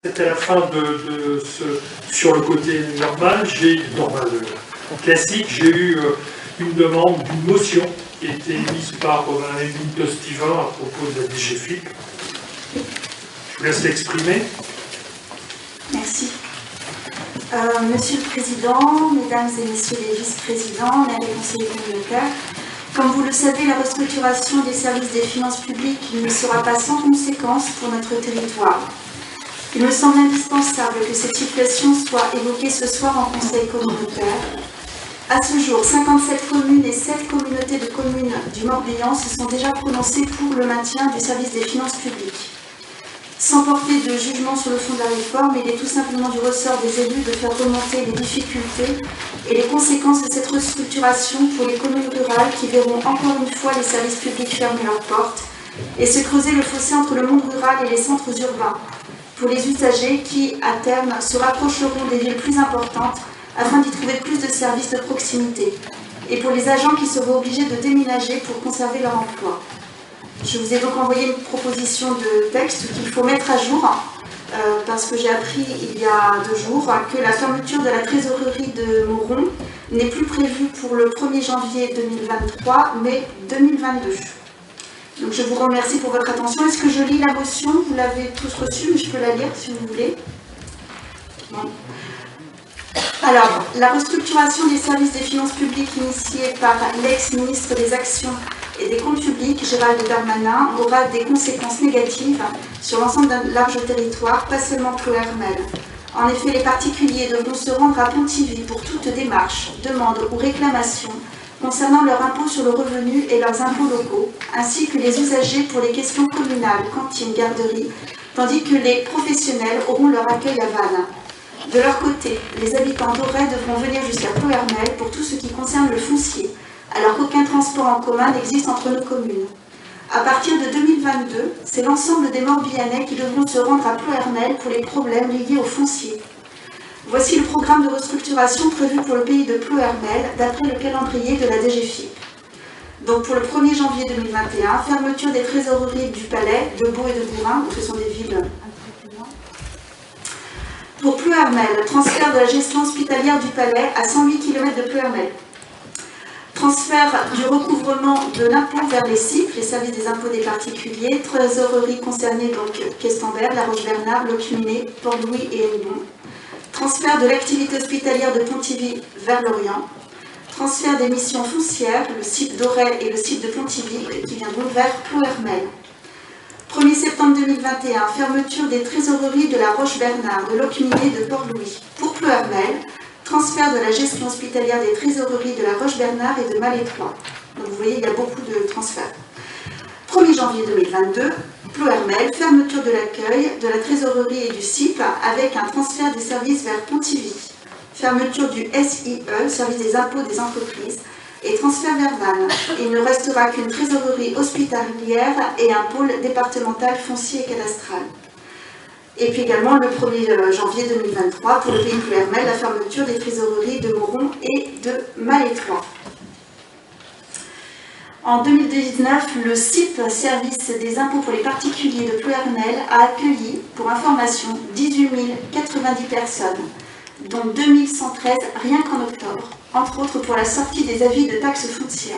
C'était la fin sur le côté normal, classique, j'ai eu une demande d'une motion qui a été émise par Émile Tostivin à propos de la DGFiP. Je vous laisse l'exprimer. Merci. Monsieur le Président, Mesdames et Messieurs les vice-présidents, maires et conseillers communautaires, comme vous le savez, la restructuration des services des finances publiques ne sera pas sans conséquence pour notre territoire. Il me semble indispensable que cette situation soit évoquée ce soir en conseil communautaire. À ce jour, 57 communes et 7 communautés de communes du Morbihan se sont déjà prononcées pour le maintien du service des finances publiques. Sans porter de jugement sur le fond de la réforme, il est tout simplement du ressort des élus de faire remonter les difficultés et les conséquences de cette restructuration pour les communes rurales qui verront encore une fois les services publics fermer leurs portes et se creuser le fossé entre le monde rural et les centres urbains, pour les usagers qui, à terme, se rapprocheront des villes plus importantes afin d'y trouver plus de services de proximité, et pour les agents qui seront obligés de déménager pour conserver leur emploi. Je vous ai donc envoyé une proposition de texte qu'il faut mettre à jour, parce que j'ai appris il y a 2 jours que la fermeture de la trésorerie de Mauron n'est plus prévue pour le 1er janvier 2023, mais 2022. Donc je vous remercie pour votre attention. Est-ce que je lis la motion? Vous l'avez tous reçue, mais je peux la lire si vous voulez. Bon. Alors, la restructuration des services des finances publiques initiée par l'ex-ministre des Actions et des Comptes publics, Gérald Darmanin, aura des conséquences négatives sur l'ensemble d'un large territoire, pas seulement Ploërmel. En effet, les particuliers devront se rendre à Pontivy pour toute démarche, demande ou réclamation concernant leur impôt sur le revenu et leurs impôts locaux, ainsi que les usagers pour les questions communales, cantines, garderies, tandis que les professionnels auront leur accueil à Vannes. De leur côté, les habitants d'Auray devront venir jusqu'à Ploërmel pour tout ce qui concerne le foncier, alors qu'aucun transport en commun n'existe entre nos communes. À partir de 2022, c'est l'ensemble des Morbihanais qui devront se rendre à Ploërmel pour les problèmes liés au foncier. Voici le programme de restructuration prévu pour le pays de Ploërmel, d'après le calendrier de la DGFiP. Donc pour le 1er janvier 2021, fermeture des trésoreries du Palais, de Beau et de Bourin, donc ce sont des villes. Pour Ploërmel, transfert de la gestion hospitalière du Palais à 108 km de Ploërmel. Transfert du recouvrement de l'impôt vers les CIP, les services des impôts des particuliers, trésorerie concernée donc Questembert, La Roche-Bernard, Locminé, Port-Louis et Hennebont. Transfert de l'activité hospitalière de Pontivy vers Lorient. Transfert des missions foncières, le site d'Auray et le site de Pontivy, qui viendront vers Ploërmel. 1er septembre 2021, fermeture des trésoreries de La Roche-Bernard, de Locminé et de Port-Louis. Pour Ploërmel, transfert de la gestion hospitalière des trésoreries de La Roche-Bernard et de Malétroit. Donc vous voyez, il y a beaucoup de transferts. 1er janvier 2022, Ploërmel, fermeture de l'accueil, de la trésorerie et du CIP avec un transfert des services vers Pontivy. Fermeture du SIE, service des impôts des entreprises, et transfert vers Vannes. Il ne restera qu'une trésorerie hospitalière et un pôle départemental foncier et cadastral. Et puis également le 1er janvier 2023, pour le pays de Ploërmel, la fermeture des trésoreries de Mauron et de Malétroit. En 2019, le CIP, Service des impôts pour les particuliers de Ploërmel, a accueilli, pour information, 18 090 personnes, dont 2 113 rien qu'en octobre, entre autres pour la sortie des avis de taxes foncières.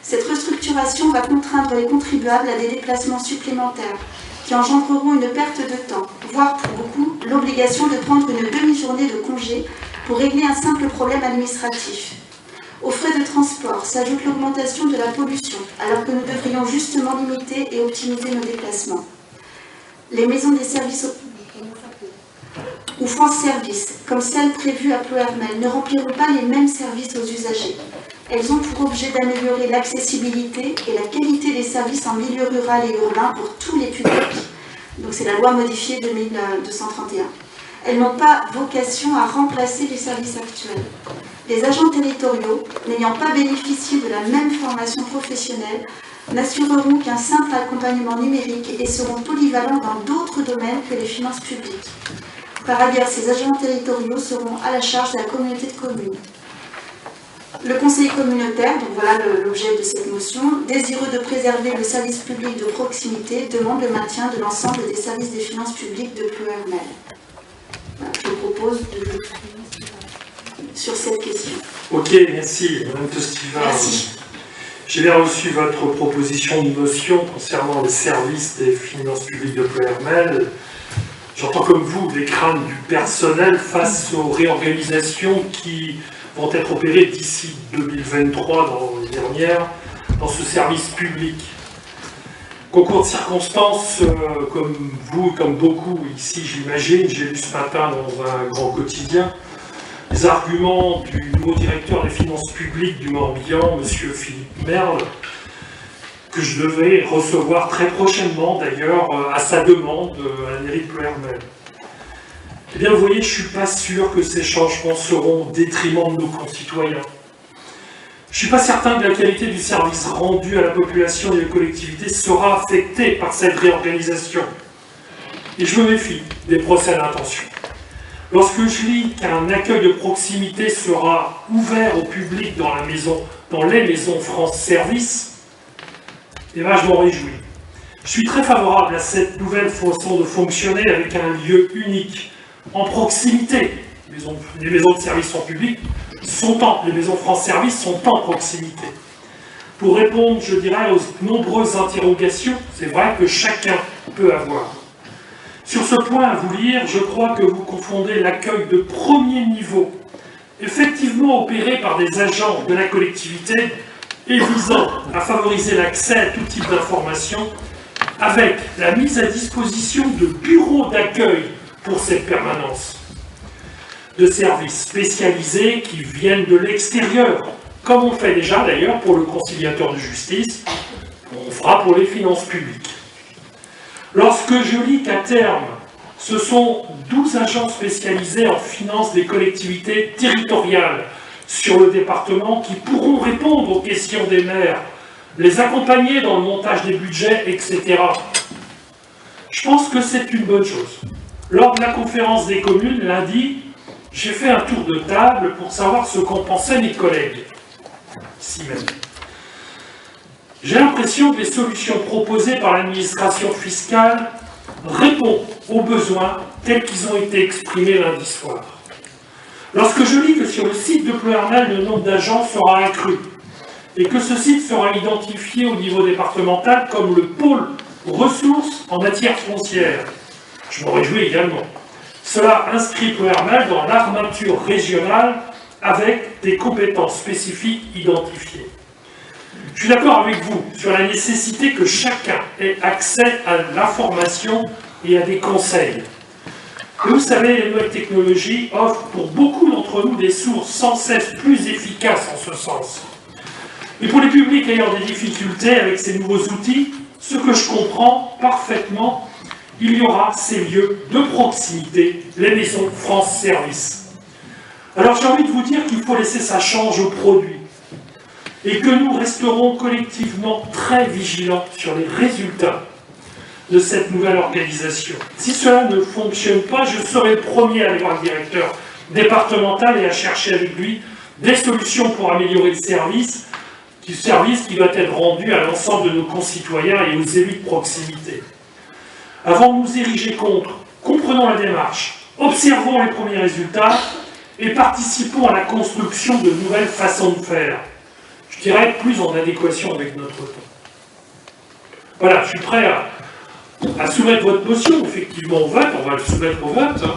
Cette restructuration va contraindre les contribuables à des déplacements supplémentaires qui engendreront une perte de temps, voire pour beaucoup l'obligation de prendre une demi-journée de congé pour régler un simple problème administratif. Aux frais de transport s'ajoute l'augmentation de la pollution, alors que nous devrions justement limiter et optimiser nos déplacements. Les maisons des services ou France Service, comme celles prévues à Ploërmel, ne rempliront pas les mêmes services aux usagers. Elles ont pour objet d'améliorer l'accessibilité et la qualité des services en milieu rural et urbain pour tous les publics. Donc c'est la loi modifiée 2231. Elles n'ont pas vocation à remplacer les services actuels. Les agents territoriaux, n'ayant pas bénéficié de la même formation professionnelle, n'assureront qu'un simple accompagnement numérique et seront polyvalents dans d'autres domaines que les finances publiques. Par ailleurs, ces agents territoriaux seront à la charge de la communauté de communes. Le conseiller communautaire, donc voilà l'objet de cette motion, désireux de préserver le service public de proximité, demande le maintien de l'ensemble des services des finances publiques de Ploërmel. Voilà, je propose de sur cette question. Ok, merci, Mme Tostiva. Merci. J'ai bien reçu votre proposition de motion concernant les services des finances publiques de Ploërmel. J'entends comme vous les craintes du personnel face aux réorganisations qui vont être opérées d'ici 2023 dans les dernières dans ce service public. Concours de circonstances, comme vous, comme beaucoup ici j'imagine, j'ai lu ce matin dans un grand quotidien les arguments du nouveau directeur des finances publiques du Morbihan, M. Philippe Merle, que je devais recevoir très prochainement d'ailleurs à sa demande à la mairie de Ploërmel. Eh bien, vous voyez, je ne suis pas sûr que ces changements seront au détriment de nos concitoyens. Je ne suis pas certain que la qualité du service rendu à la population et aux collectivités sera affectée par cette réorganisation. Et je me méfie des procès d'intention. Lorsque je lis qu'un accueil de proximité sera ouvert au public dans les maisons France Service, eh bien, je m'en réjouis. Je suis très favorable à cette nouvelle façon de fonctionner avec un lieu unique, en proximité. Les maisons de service en public les maisons France Service sont en proximité. Pour répondre, je dirais, aux nombreuses interrogations, c'est vrai que chacun peut avoir. Sur ce point, à vous lire, je crois que vous confondez l'accueil de premier niveau, effectivement opéré par des agents de la collectivité et visant à favoriser l'accès à tout type d'informations, avec la mise à disposition de bureaux d'accueil pour cette permanence, de services spécialisés qui viennent de l'extérieur, comme on fait déjà d'ailleurs pour le conciliateur de justice, on fera pour les finances publiques. Lorsque je lis qu'à terme, ce sont 12 agents spécialisés en finances des collectivités territoriales sur le département qui pourront répondre aux questions des maires, les accompagner dans le montage des budgets, etc. Je pense que c'est une bonne chose. Lors de la conférence des communes, lundi, j'ai fait un tour de table pour savoir ce qu'en pensaient mes collègues. Ici même. J'ai l'impression que les solutions proposées par l'administration fiscale répondent aux besoins tels qu'ils ont été exprimés lundi soir. Lorsque je lis que sur le site de Ploërmel, le nombre d'agents sera accru et que ce site sera identifié au niveau départemental comme le pôle ressources en matière foncière, je m'en réjouis également. Cela inscrit Ploërmel dans l'armature régionale avec des compétences spécifiques identifiées. Je suis d'accord avec vous sur la nécessité que chacun ait accès à l'information et à des conseils. Et vous savez, les nouvelles technologies offrent pour beaucoup d'entre nous des sources sans cesse plus efficaces en ce sens. Et pour les publics ayant des difficultés avec ces nouveaux outils, ce que je comprends parfaitement, il y aura ces lieux de proximité, les maisons France Service. Alors j'ai envie de vous dire qu'il faut laisser sa chance au produit et que nous resterons collectivement très vigilants sur les résultats de cette nouvelle organisation. Si cela ne fonctionne pas, je serai le premier à aller voir le directeur départemental et à chercher avec lui des solutions pour améliorer le service qui doit être rendu à l'ensemble de nos concitoyens et aux élus de proximité. Avant de nous ériger contre, comprenons la démarche, observons les premiers résultats et participons à la construction de nouvelles façons de faire. Je dirais plus en adéquation avec notre temps. Voilà, je suis prêt à soumettre votre motion, effectivement, au vote, on va le soumettre au vote, hein.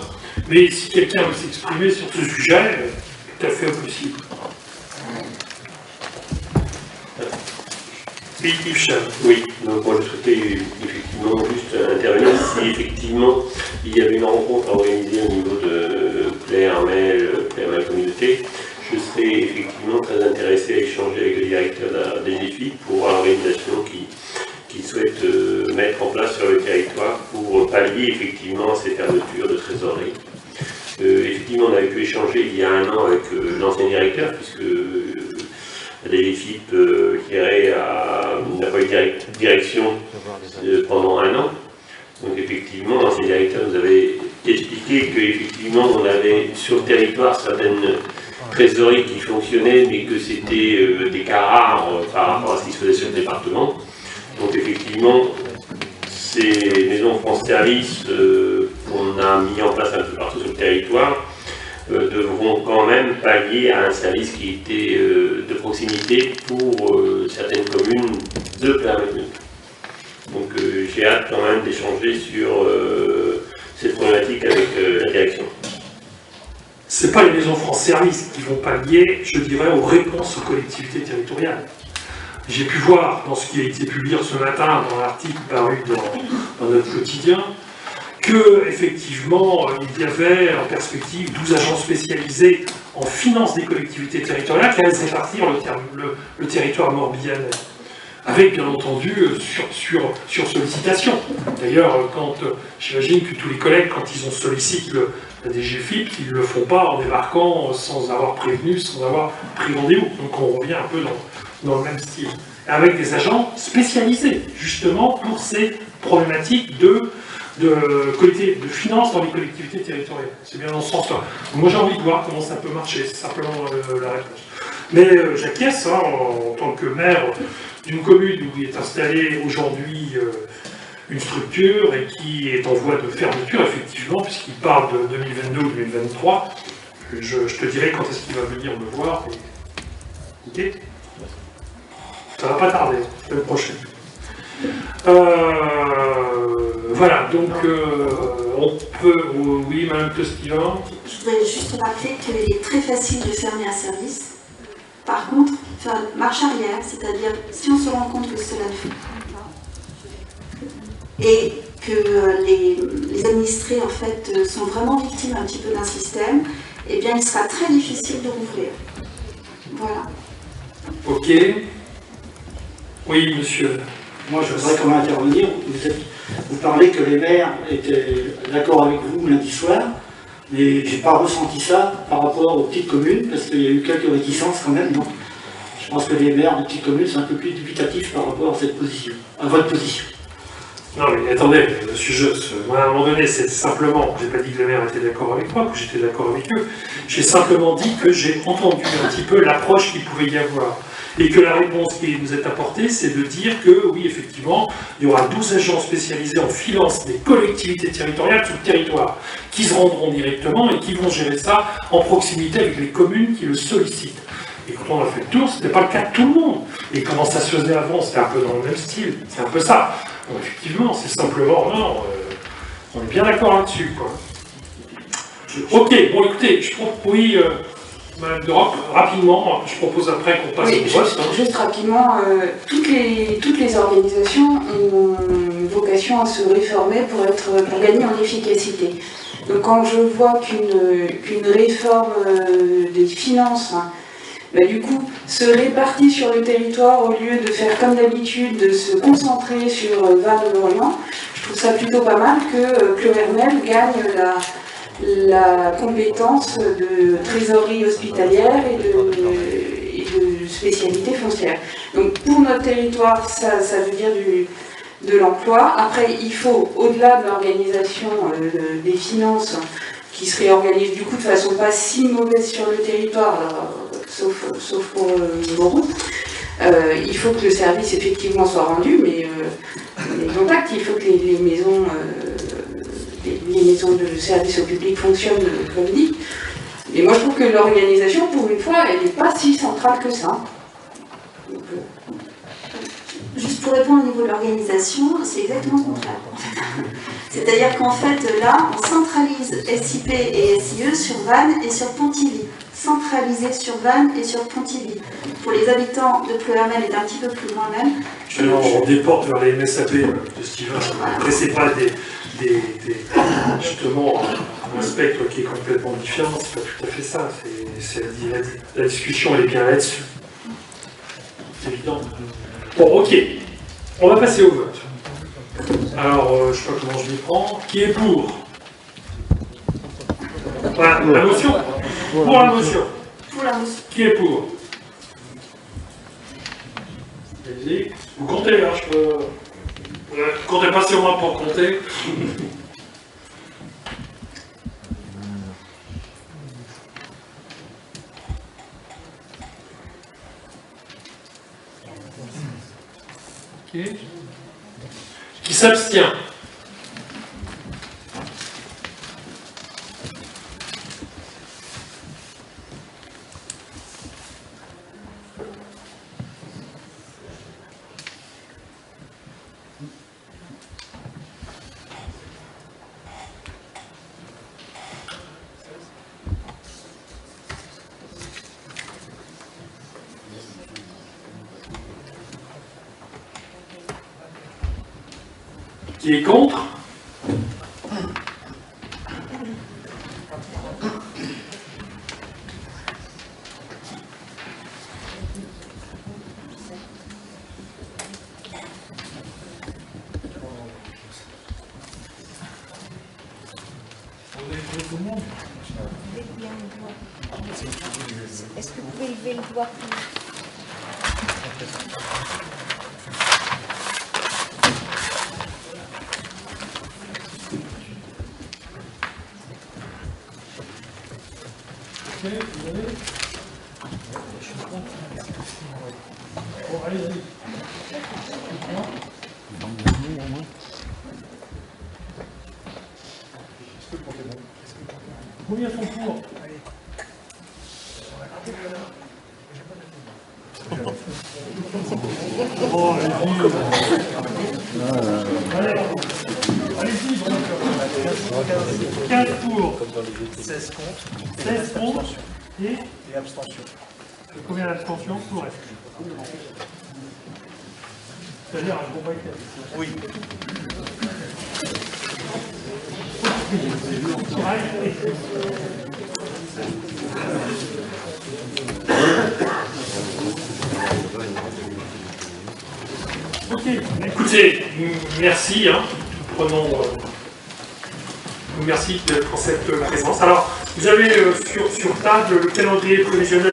Mais si quelqu'un veut s'exprimer sur ce sujet, tout à fait possible. Oui, donc moi je souhaitais effectivement juste intervenir si effectivement il y avait une rencontre à organiser au niveau de Ploërmel Communauté. Je serais effectivement très intéressé à échanger avec le directeur de la DGFiP pour voir l'organisation qu'il souhaite mettre en place sur le territoire pour pallier effectivement ces fermetures de trésorerie. Effectivement, on avait pu échanger il y a un an avec l'ancien directeur, puisque la DGFiP n'a pas eu de direction pendant un an. Donc effectivement, l'ancien directeur nous avait expliqué qu'effectivement, on avait sur le territoire certaines trésorerie qui fonctionnait, mais que c'était des cas rares par rapport à ce qui se faisait sur le département. Donc effectivement, ces maisons France Service qu'on a mis en place un peu partout sur le territoire devront quand même pallier à un service qui était de proximité pour certaines communes de Clermont-Ferrand. Donc j'ai hâte quand même d'échanger sur cette problématique avec la direction. Ce n'est pas les maisons France Service qui vont pallier, je dirais, aux réponses aux collectivités territoriales. J'ai pu voir dans ce qui a été publié ce matin, dans l'article paru dans notre quotidien, que effectivement il y avait en perspective 12 agents spécialisés en finance des collectivités territoriales qui allaient se répartir le territoire morbihanais. Avec bien entendu sur sollicitation. D'ailleurs, j'imagine que tous les collègues, quand ils ont sollicité la DGFiP, ils ne le font pas en débarquant sans avoir prévenu, sans avoir pris rendez-vous. Donc on revient un peu dans le même style. Avec des agents spécialisés, justement, pour ces problématiques de finance dans les collectivités territoriales. C'est bien dans ce sens-là. Moi j'ai envie de voir comment ça peut marcher, c'est simplement la réponse. Mais j'acquiesce, en tant que maire d'une commune où il est installé aujourd'hui une structure et qui est en voie de fermeture, effectivement, puisqu'il parle de 2022 ou 2023, je te dirai quand est-ce qu'il va venir me voir. Ok ? Ça va pas tarder, la semaine prochaine. Voilà, donc on peut... Oui, Madame Costivin. Je voudrais juste rappeler qu'il est très facile de fermer un service. Par contre, faire marche arrière, c'est-à-dire si on se rend compte que cela ne fonctionne pas et que les administrés en fait sont vraiment victimes un petit peu d'un système, eh bien il sera très difficile de rouvrir. Voilà. Ok. Oui, monsieur. Moi, je voudrais quand même intervenir. Vous parlez que les maires étaient d'accord avec vous lundi soir, mais je n'ai pas ressenti ça par rapport aux petites communes, parce qu'il y a eu quelques réticences quand même. Donc, je pense que les maires de petites communes sont un peu plus dubitatifs par rapport à cette position, à votre position. Non mais attendez, monsieur Josse, moi à un moment donné, c'est simplement, je n'ai pas dit que les maires étaient d'accord avec moi, que j'étais d'accord avec eux, j'ai simplement dit que j'ai entendu un petit peu l'approche qu'il pouvait y avoir. Et que la réponse qui nous est apportée, c'est de dire que, oui, effectivement, il y aura 12 agents spécialisés en finance des collectivités territoriales sur le territoire, qui se rendront directement et qui vont gérer ça en proximité avec les communes qui le sollicitent. Et quand on a fait le tour, ce n'était pas le cas de tout le monde. Et comment ça se faisait avant, c'était un peu dans le même style. C'est un peu ça. Donc effectivement, c'est simplement, non, on est bien d'accord là-dessus, quoi. Ok, bon écoutez, je trouve, oui... Madame D'Europe, rapidement, je propose après qu'on passe au vote. Juste rapidement, toutes les organisations ont vocation à se réformer pour gagner en efficacité. Donc quand je vois qu'une réforme des finances, du coup, se répartit sur le territoire au lieu de faire comme d'habitude, de se concentrer sur Vannes-Lorient, je trouve ça plutôt pas mal que Ploërmel gagne la compétence de trésorerie hospitalière et de spécialité foncière. Donc pour notre territoire, ça veut dire de l'emploi. Après, il faut, au-delà de l'organisation des finances, qui se réorganise du coup de façon pas si mauvaise sur le territoire, sauf pour Moreau, il faut que le service effectivement soit rendu, mais les contacts, il faut que les maisons de service au public fonctionnent comme dit. Et moi je trouve que l'organisation, pour une fois, elle n'est pas si centrale que ça. Donc, Juste pour répondre au niveau de l'organisation, c'est exactement le contraire. C'est-à-dire qu'en fait, là, on centralise SIP et SIE sur Vannes et sur Pontivy. Centralisé sur Vannes et sur Pontivy. Pour les habitants de Ploërmel est un petit peu plus loin même. On déporte vers les MSAP de Steven. Après, c'est pas justement un spectre qui est complètement différent, c'est pas tout à fait ça. La discussion elle est bien là-dessus. C'est évident. Bon, ok. On va passer au vote. Alors, je ne sais pas comment je m'y prends. Qui est pour? Voilà, la motion. Pour la motion. Pour la motion. Qui est pour? Allez-y. Vous comptez, hein, je peux... Comptez pas sur moi pour compter. Ok. Qui s'abstient? Qui est contre? Est-ce que vous pouvez lever le doigt? Bon, allez-y. Combien sont pour? Bon, allez-y. Allez-y, 15 pour. 16 contre. 16 contre. Et Abstention. combien d'abstentions pour reste? C'est-à-dire un bon paquet. Oui. Ok, écoutez, merci. Prenons. Merci pour cette présence. Alors, vous avez sur table le calendrier prévisionnel.